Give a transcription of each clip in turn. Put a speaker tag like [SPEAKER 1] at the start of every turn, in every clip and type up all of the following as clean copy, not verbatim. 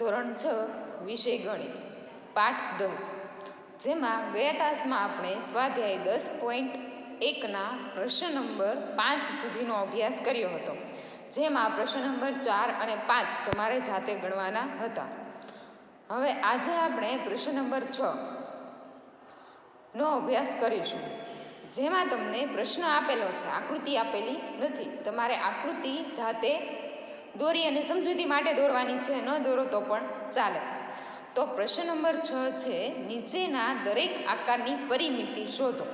[SPEAKER 1] ધોરણ 6 વિષય ગણિત પાઠ 10, જેમાં ગયા તાસમાં આપણે સ્વાધ્યાય 10.1ના પ્રશ્ન નંબર 5 સુધીનો અભ્યાસ કર્યો હતો, જેમાં પ્રશ્ન નંબર 4 અને 5 તમારે જાતે ગણવાના હતા. હવે આજે આપણે પ્રશ્ન નંબર 6નો અભ્યાસ કરીશું, જેમાં તમને પ્રશ્ન આપેલો છે, આકૃતિ આપેલી નથી. તમારે આકૃતિ જાતે દોરી અને સમજૂતી માટે દોરવાની છે, ન દોરો તો પણ ચાલે. તો પ્રશ્ન નંબર 6 છે, નીચેના દરેક આકારની પરિમિતિ શોધો.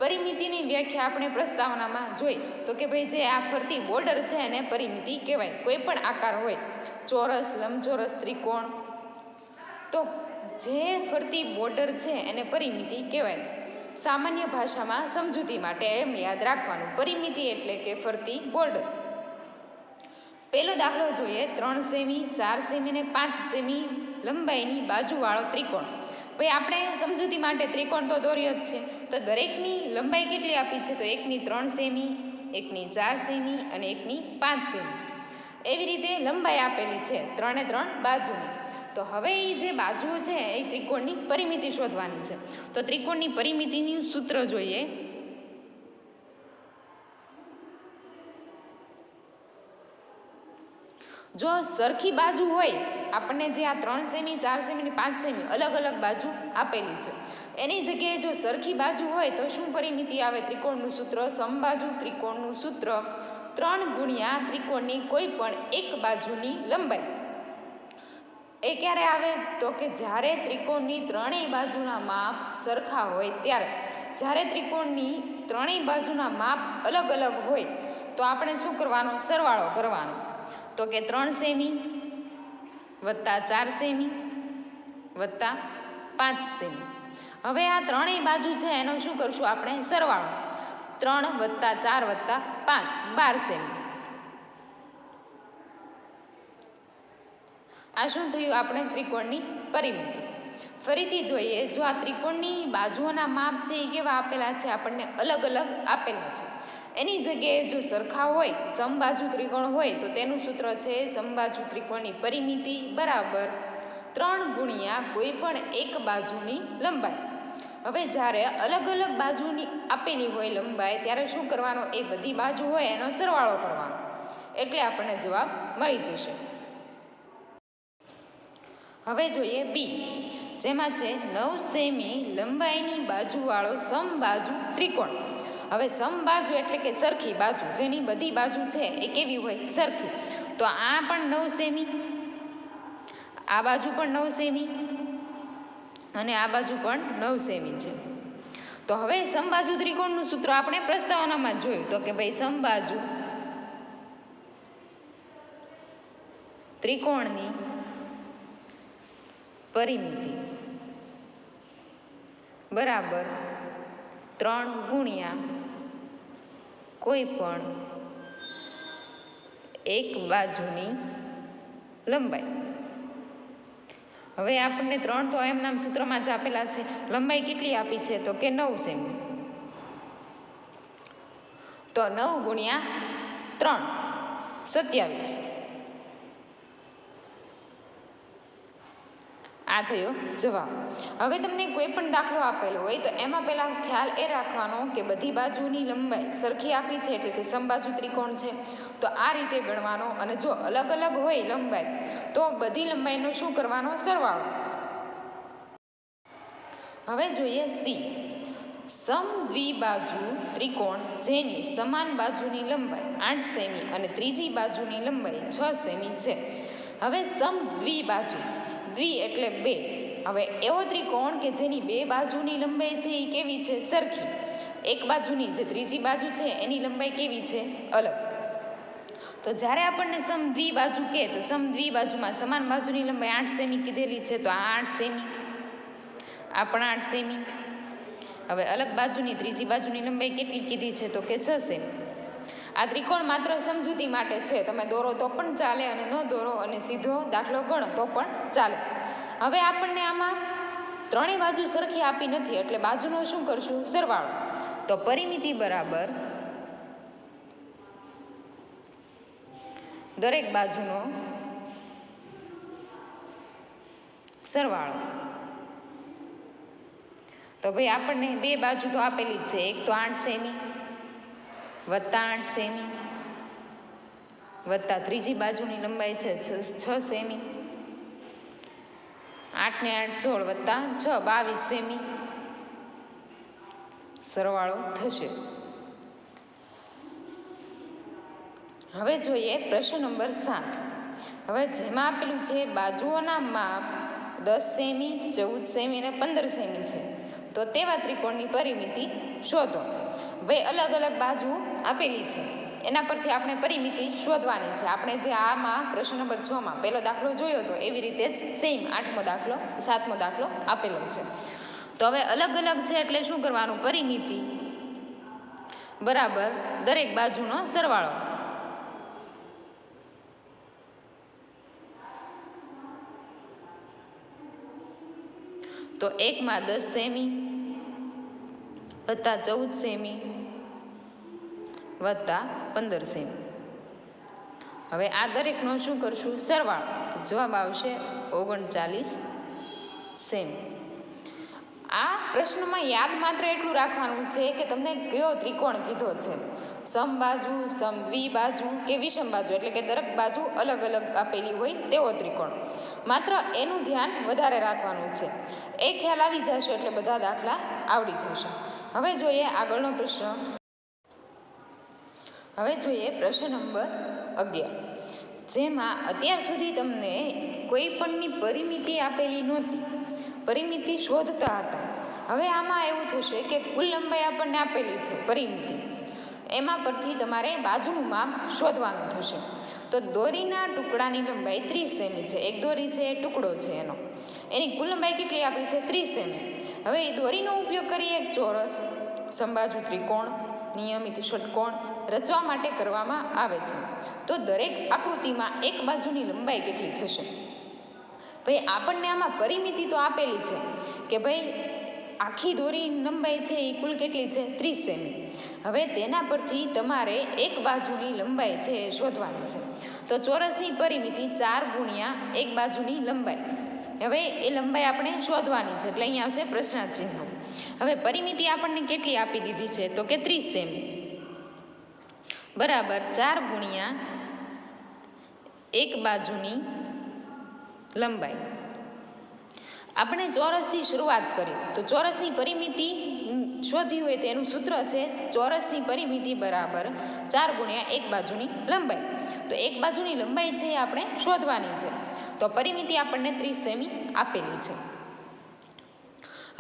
[SPEAKER 1] પરિમિતિની વ્યાખ્યા આપણે પ્રસ્તાવનામાં જોઈ તો કે ભાઈ જે આ ફરતી બોર્ડર છે એને પરિમિતિ કહેવાય. કોઈ પણ આકાર હોય, ચોરસ, લંબચોરસ, ત્રિકોણ, તો જે ફરતી બોર્ડર છે એને પરિમિતિ કહેવાય. સામાન્ય ભાષામાં સમજૂતી માટે એમ યાદ રાખવાનું, પરિમિતિ એટલે કે ફરતી બોર્ડર. પહેલો દાખલો જોઈએ. 3 સેમી, 4 સેમી અને 5 સેમી લંબાઈની બાજુવાળો ત્રિકોણ. ભાઈ આપણે સમજૂતી માટે ત્રિકોણ તો દોર્યો જ છે, તો દરેકની લંબાઈ કેટલી આપી છે? તો એકની 3 સેમી, એકની 4 સેમી અને એકની 5 સેમી. એવી રીતે લંબાઈ આપેલી છે 3 એ 3 બાજુની. તો હવે એ જે બાજુઓ છે એ ત્રિકોણની પરિમિતિ શોધવાની છે. તો ત્રિકોણની પરિમિતિનું સૂત્ર જોઈએ. જો સરખી બાજુ હોય, આપણને જે આ 3 સેમી, 4 સેમી અને 5 સેમી અલગ અલગ બાજુ આપેલી છે, એની જગ્યાએ જો સરખી બાજુ હોય તો શું પરિમિતિ આવે? ત્રિકોણનું સૂત્ર, સમબાજુ ત્રિકોણનું સૂત્ર 3 ગુણ્યા ત્રિકોણની કોઈ પણ એક બાજુની લંબાઈ. એ ક્યારે આવે? તો કે જ્યારે ત્રિકોણની ત્રણેય બાજુના માપ સરખા હોય ત્યારે. જ્યારે ત્રિકોણની ત્રણેય બાજુના માપ અલગ અલગ હોય તો આપણે શું કરવાનો? સરવાળો કરવાનો. તો કે 3 સેમી વત્તા 4 સેમી વત્તા 5 સેમી. હવે આ ત્રણેય બાજુ છે એનો શું કરશું આપણે? સરવાળો. 3 વત્તા 4 વત્તા 5, 12 સેમી. આ શું થયું? આપણે ત્રિકોણની પરિમિતિ. ફરીથી જોઈએ. જો આ ત્રિકોણની બાજુઓના માપ છે એ કેવા આપેલા છે? આપણને અલગ અલગ આપેલા છે. એની જગ્યાએ જો સરખા હોય, સમબાજુ ત્રિકોણ હોય તો તેનું સૂત્ર છે સમબાજુ ત્રિકોણની પરિમિતિ બરાબર 3 ગુણ્યા કોઈ પણ એક બાજુની લંબાઈ. હવે જ્યારે અલગ અલગ બાજુની આપેલી હોય લંબાઈ ત્યારે શું કરવાનો? એ બધી બાજુ હોય એનો સરવાળો કરવાનો, એટલે આપણને જવાબ મળી જશે. હવે જોઈએ બી, જેમાં છે 9 સેમી લંબાઈની બાજુવાળો સમબાજુ ત્રિકોણ. હવે સમબાજુ એટલે કે સરખી બાજુ, જેની બધી બાજુ છે એ કેવી હોય? સરખી. તો આ પણ 9 સેમી, આ બાજુ પણ 9 સેમી અને આ બાજુ પણ 9 સેમી છે. તો હવે સમબાજુ ત્રિકોણનું સૂત્ર આપણે પ્રસ્તાવનામાં જોયું તો કે ભાઈ સમબાજુ ત્રિકોણની પરિમિતિ બરાબર 3 ગુણ્યા કોઈ પણ એક બાજુની લંબાઈ. હવે આપણને 3 તો એમનામ સૂત્રમાં જ આપેલા છે. લંબાઈ કેટલી આપી છે? તો કે 9 સેમી. તો 9 ગુણ્યા 3, 27. આ થયો જવાબ. હવે તમને કોઈ પણ દાખલો આપેલો હોય તો એમાં પહેલાં ખ્યાલ એ રાખવાનો કે બધી બાજુની લંબાઈ સરખી આપી છે એટલે કે સમબાજુ ત્રિકોણ છે, તો આ રીતે ગણવાનો. અને જો અલગ અલગ હોય લંબાઈ તો બધી લંબાઈનો શું કરવાનો? સરવાળો. હવે જોઈએ સી, સમદ્વિબાજુ ત્રિકોણ જેની સમાન બાજુની લંબાઈ 8 સેમી અને ત્રીજી બાજુની લંબાઈ 6 સેમી છે. હવે સમદ્વિબાજુ, દ્વિ એટલે 2. હવે એવો ત્રિકોણ કે જેની 2 બાજુની લંબાઈ છે એ કેવી છે? સરખી. એક બાજુની જે ત્રીજી બાજુ છે એની લંબાઈ કેવી છે? અલગ. તો જ્યારે આપણને સમદ્વિબાજુ કહે તો સમદ્વિબાજુમાં સમાન બાજુની લંબાઈ 8 સેમી કીધેલી છે, તો આ 8 સેમી, આ પણ 8 સેમી. હવે અલગ બાજુની ત્રીજી બાજુની લંબાઈ કેટલી કીધી છે? તો કે 6 સેમી. આ ત્રિકોણ માત્ર સમજૂતી માટે છે, તમે દોરો તો પણ ચાલે અને ન દોરો અને સીધો દાખલો ગણો તો પણ ચાલે. હવે આપણને આમાં ત્રણેય બાજુ સરખી આપી નથી એટલે બાજુનો શું કરશું? સરવાળો. તો પરિમિતિ બરાબર દરેક બાજુનો સરવાળો. તો ભાઈ આપણને બે બાજુ તો આપેલી જ છે, એક તો 8 સેમી વત્તા 8 સેમી વત્તા ત્રીજી બાજુની લંબાઈ છે 6 સેમી, 8 ને 8 16 વત્તા 6 22 સેમી સરવાળો થશે. હવે જોઈએ પ્રશ્ન નંબર 7. હવે જેમાં આપેલું છે બાજુઓના માપ 10 સેમી 14 સેમી અને 15 સેમી છે, તો તેવા ત્રિકોણની પરિમિતિ શોધો. ભાઈ અલગ અલગ બાજુ આપેલી છે, એના પરથી આપણે પરિમિતિ શોધવાની છે. આપણે જે આમાં પ્રશ્ન નંબર 6માં પહેલો દાખલો જોયો હતો એવી રીતે જ સેમ 8મો દાખલો 7મો દાખલો આપેલો છે. તો હવે અલગ અલગ છે એટલે શું કરવાનું, પરિમિતિ બરાબર દરેક બાજુનો સરવાળો. તો એકમાં 10 સેમી વત્તા 14 સેમી વત્તા 15 સેમી. હવે આ દરેકનો શું કરશું, સરવાળો. જવાબ આવશે 39 સેમી. આ પ્રશ્નમાં યાદ માત્ર એટલું રાખવાનું છે કે તમને કયો ત્રિકોણ કીધો છે, સમબાજુ, સમદ્વિબાજુ કે વિષમબાજુ, એટલે કે દરેક બાજુ અલગ અલગ આપેલી હોય તેવો ત્રિકોણ. માત્ર એનું ધ્યાન વધારે રાખવાનું છે. એ ખ્યાલ આવી જશે એટલે બધા દાખલા આવડી જશે. હવે જોઈએ આગળનો પ્રશ્ન. હવે જોઈએ પ્રશ્ન નંબર 11, જેમાં અત્યાર સુધી તમને કોઈ પણની પરિમિતિ આપેલી નહોતી, પરિમિતિ શોધતા હતા. હવે આમાં એવું થશે કે કુલ લંબાઈ આપણને આપેલી છે પરિમિતિ, એમાં પરથી તમારે બાજુનું માપ શોધવાનું થશે. તો દોરીના ટુકડાની લંબાઈ 30 સેમી છે. એક દોરી છે એ ટુકડો છે એનો, એની કુલ લંબાઈ કેટલી આપી છે, 30 સેમી. હવે એ દોરીનો ઉપયોગ કરીએ એક ચોરસ, સમબાજુ ત્રિકોણ, નિયમિત ષટકોણ રચવા માટે કરવામાં આવે છે. તો દરેક આકૃતિમાં એક બાજુની લંબાઈ કેટલી થશે? ભાઈ આપણને આમાં પરિમિતિ તો આપેલી છે કે ભાઈ આખી દોરીની લંબાઈ છે એ કુલ કેટલી છે, 30 સેમી. હવે તેના પરથી તમારે એક બાજુની લંબાઈ છે એ શોધવાની છે. તો ચોરસની પરિમિતિ 4 ગુણ્યા એક બાજુની લંબાઈ. હવે એ લંબાઈ આપણે શોધવાની છે એટલે અહીંયા આવશે પ્રશ્નાર્થ ચિહ્ન. હવે પરિમિતિ આપણને કેટલી આપી દીધી છે, તો કે 30 સેમી બરાબર 4 ગુણ્યા એક બાજુની લંબાઈ. આપણે ચોરસથી શરૂઆત કરી તો ચોરસની પરિમિતિ શોધી હોય તો એનું સૂત્ર છે ચોરસની પરિમિતિ બરાબર 4 ગુણ્યા એક બાજુની લંબાઈ. તો એક બાજુની લંબાઈ છે એ આપણે શોધવાની છે. તો પરિમિતિ આપણને 30 સેમી આપેલી છે.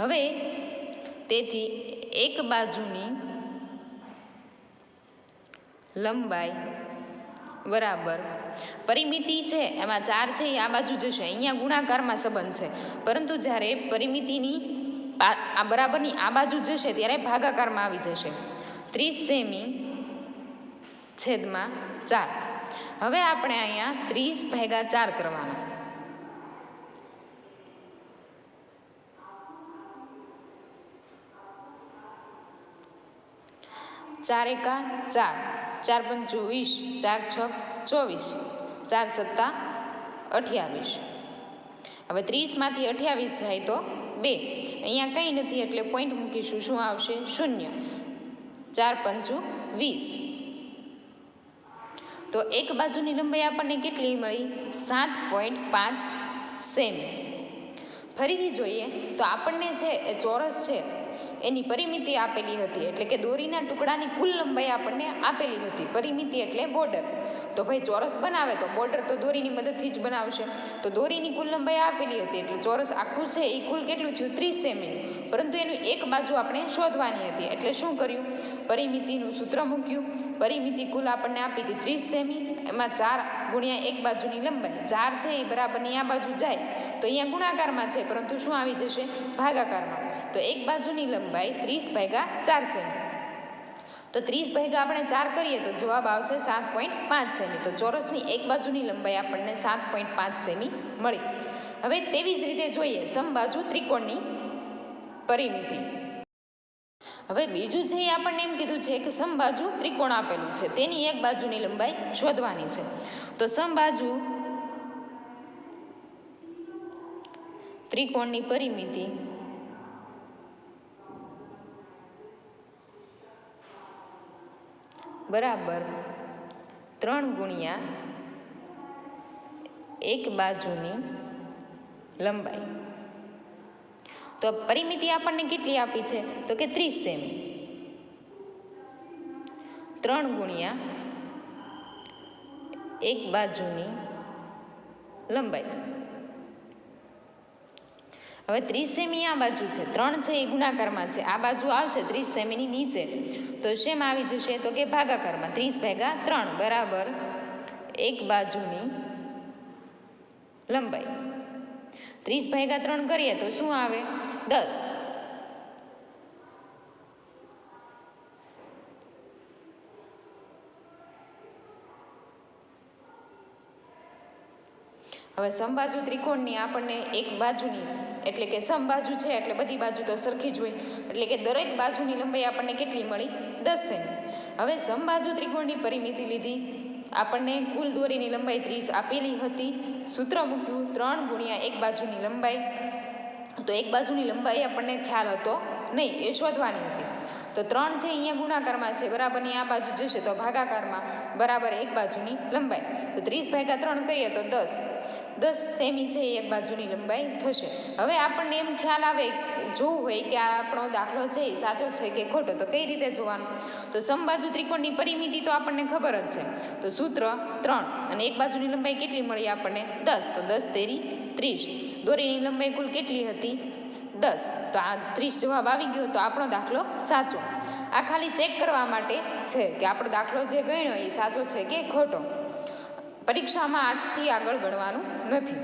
[SPEAKER 1] હવે તેથી એક બાજુની લંબાઈ બરાબર પરિમિતિ છે એમાં 4 છે એ આ બાજુ જશે, અહીંયા ગુણાકારમાં સંબંધ છે, પરંતુ જ્યારે પરિમિતિની આ બરાબરની આ બાજુ જશે ત્યારે ભાગાકારમાં આવી જશે. 30 સેમી છેદમાં 4. હવે આપણે અહીંયા 30 ભાગ્યા 4 કરવાના. 4 એકા 4, 4 પંચુ 20, 4 છક 24, 4 સત્તા 28. હવે 30માંથી 28 જાય તો 2, અહીંયા કંઈ નથી એટલે પોઈન્ટ મૂકીશું. શું આવશે? 0. 4 પંચુ 20. તો એક બાજુની લંબાઈ આપણને કેટલી મળી? 7.5 સેમી. ફરીથી જોઈએ તો આપણને છે એ ચોરસ છે એની પરિમિતિ આપેલી હતી, એટલે કે દોરીના ટુકડાની કુલ લંબાઈ આપણને આપેલી હતી. પરિમિતિ એટલે બોર્ડર. તો ભાઈ ચોરસ બનાવે તો બોર્ડર તો દોરીની મદદથી જ બનાવશે. તો દોરીની કુલ લંબાઈ આપેલી હતી એટલે ચોરસ આખું છે એ કુલ કેટલું થયું? 30 સેમી. પરંતુ એની એક બાજુ આપણે શોધવાની હતી એટલે શું કર્યું? પરિમિતિનું સૂત્ર મૂક્યું. પરિમિતિ કુલ આપણને આપી હતી 30 સેમી, એમાં 4 ગુણ્યા એક બાજુની લંબાઈ. 4 છે એ બરાબરની આ બાજુ જાય તો અહીંયા ગુણાકારમાં છે, પરંતુ શું આવી જશે? ભાગાકારમાં. તો એક બાજુની લંબાઈ 30 ભાગ્યા 4 સેમી. તો 30 ભાગ્યા આપણે 4 કરીએ તો જવાબ આવશે 7.5 સેમી. તો ચોરસની એક બાજુની લંબાઈ આપણને 7.5 સેમી મળી. હવે તેવી જ રીતે જોઈએ સમબાજુ ત્રિકોણની પરિમિતિ. હવે બીજું છે એ આપણને એમ કીધું છે કે સમબાજુ ત્રિકોણ આપેલું છે, તેની એક બાજુની લંબાઈ શોધવાની છે. તો સમબાજુ ત્રિકોણની પરિમિતિ બરાબર 3 ગુણ્યા એક બાજુની લંબાઈ. તો પરિમિતિ આપણને કેટલી આપી છે? તો કે 30 સેમી. 3 ગુણ્યા એક બાજુની લંબાઈ. હવે 30 સેમી આ બાજુ છે, 3 છે એ ગુણાકારમાં છે, આ બાજુ આવશે 30 સેમીની નીચે, તો શેમ આવી જશે? તો કે ભાગાકારમાં. 30/3 બરાબર એક બાજુની લંબાઈ. 30/3 કરીએ તો શું આવે? 10. હવે સમબાજુ ત્રિકોણની આપણને એક બાજુની એટલે કે સમબાજુ છે એટલે બધી બાજુ તો સરખી જ હોય, એટલે કે દરેક બાજુની લંબાઈ આપણને કેટલી મળી? 10 સેમી. હવે સમબાજુ ત્રિકોણની પરિમિતિ લીધી, આપણને કુલ દોરીની લંબાઈ 30 આપેલી હતી, સૂત્ર મૂક્યું 3 ગુણ્યા એક બાજુની લંબાઈ. તો એક બાજુની લંબાઈ આપણને ખ્યાલ હતો નહીં, એ શોધવાની હતી. તો 3 છે અહીંયા ગુણાકારમાં છે, બરાબરની આ બાજુ જશે તો ભાગાકારમાં, બરાબર એક બાજુની લંબાઈ. તો 30/3 કરીએ તો 10 સેમી છે એ એક બાજુની લંબાઈ થશે. હવે આપણને એમ ખ્યાલ આવે, જોવું હોય કે આ આપણો દાખલો છે એ સાચો છે કે ખોટો, તો કઈ રીતે જોવાનું? તો સમબાજુ ત્રિકોણની પરિમિતિ તો આપણને ખબર જ છે, તો સૂત્ર 3 અને એક બાજુની લંબાઈ કેટલી મળી આપણને? 10. તો 10 તેરી 30. દોરીની લંબાઈ કુલ કેટલી હતી? 10. તો આ 30 જવાબ આવી ગયો, તો આપણો દાખલો સાચો. આ ખાલી ચેક કરવા માટે છે કે આપણો દાખલો જે ગણ્યો એ સાચો છે કે ખોટો. પરીક્ષામાં 8થી આગળ ગણવાનું નથી.